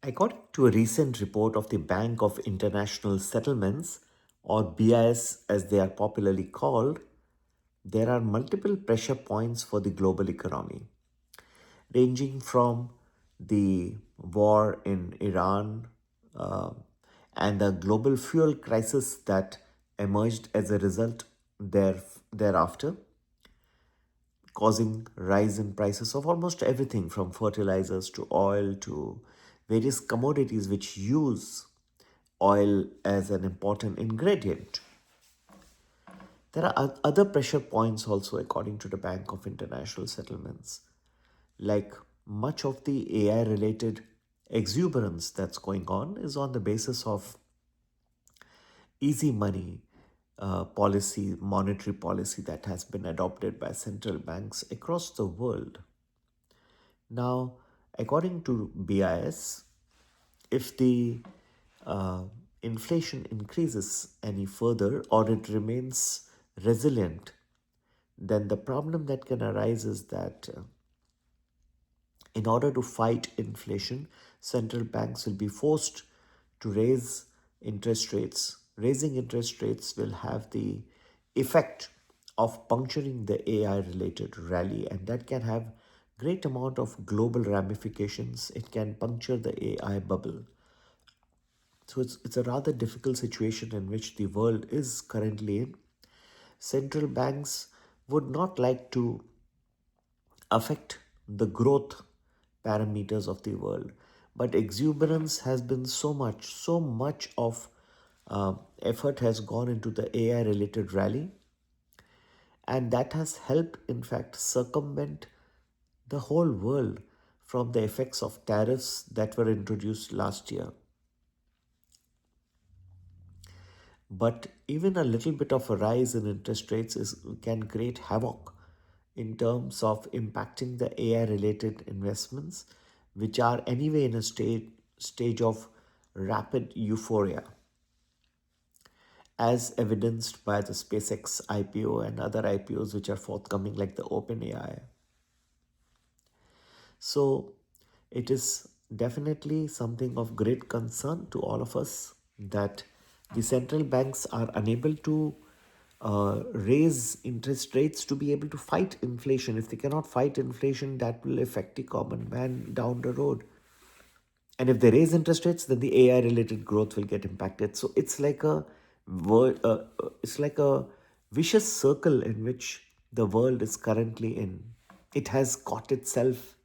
According to a recent report of the Bank of International Settlements, or BIS as they are popularly called, there are multiple pressure points for the global economy, ranging from the war in Iran uh, and the global fuel crisis that emerged as a result thereafter, causing rise in prices of almost everything from fertilizers to oil to various commodities which use oil as an important ingredient. There are other pressure points also, according to the Bank of International Settlements, like much of the AI related exuberance that's going on is on the basis of easy money policy, monetary policy that has been adopted by central banks across the world. Now, according to BIS, if the uh, inflation increases any further or it remains resilient, then the problem that can arise is that in order to fight inflation, central banks will be forced to raise interest rates. Raising interest rates will have the effect of puncturing the AI related rally, and that can have great amount of global ramifications. It can puncture the AI bubble. So it's a rather difficult situation in which the world is currently in. Central banks would not like to affect the growth parameters of the world. But exuberance has been so much of effort has gone into the AI related rally, and that has helped, in fact, circumvent the whole world from the effects of tariffs that were introduced last year. But even a little bit of a rise in interest rates can create havoc in terms of impacting the AI related investments, which are anyway in a stage of rapid euphoria, as evidenced by the SpaceX IPO and other IPOs which are forthcoming, like the OpenAI. So it is definitely something of great concern to all of us that the central banks are unable to raise interest rates to be able to fight inflation. If they cannot fight inflation, that will affect the common man down the road. And if they raise interest rates, then the AI related growth will get impacted. So it's like it's like a vicious circle in which the world is currently in. It has caught itself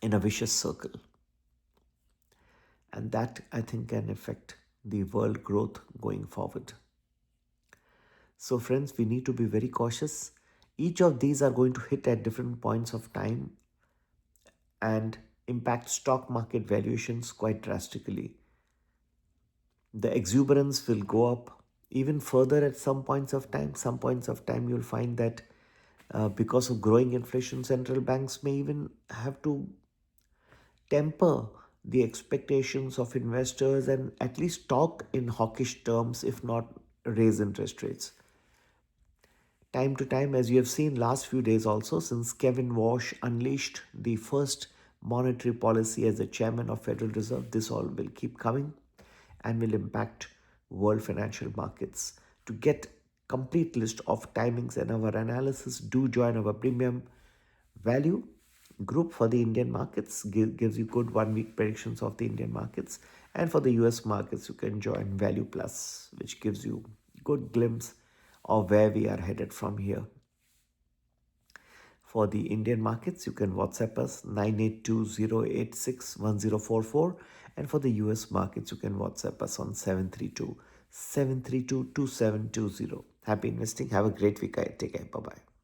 in a vicious circle. And that, I think, can affect the world growth going forward. So, friends, we need to be very cautious. Each of these are going to hit at different points of time and impact stock market valuations quite drastically. The exuberance will go up even further at some points of time. Some points of time, you'll find that because of growing inflation, central banks may even have to temper the expectations of investors and at least talk in hawkish terms, if not raise interest rates. Time to time, as you have seen last few days also, since Kevin Walsh unleashed the first monetary policy as the chairman of Federal Reserve, this all will keep coming and will impact world financial markets. To get complete list of timings and our analysis, do join our premium value group for the Indian markets. Gives you good 1 week predictions of the Indian markets, and for the US markets you can join Value Plus, which gives you good glimpse of where we are headed from here. For the Indian markets, you can WhatsApp us 982-086-1044, and for the US markets, you can WhatsApp us on 732-732-2720. Happy investing. Have a great week. Take care. Bye bye.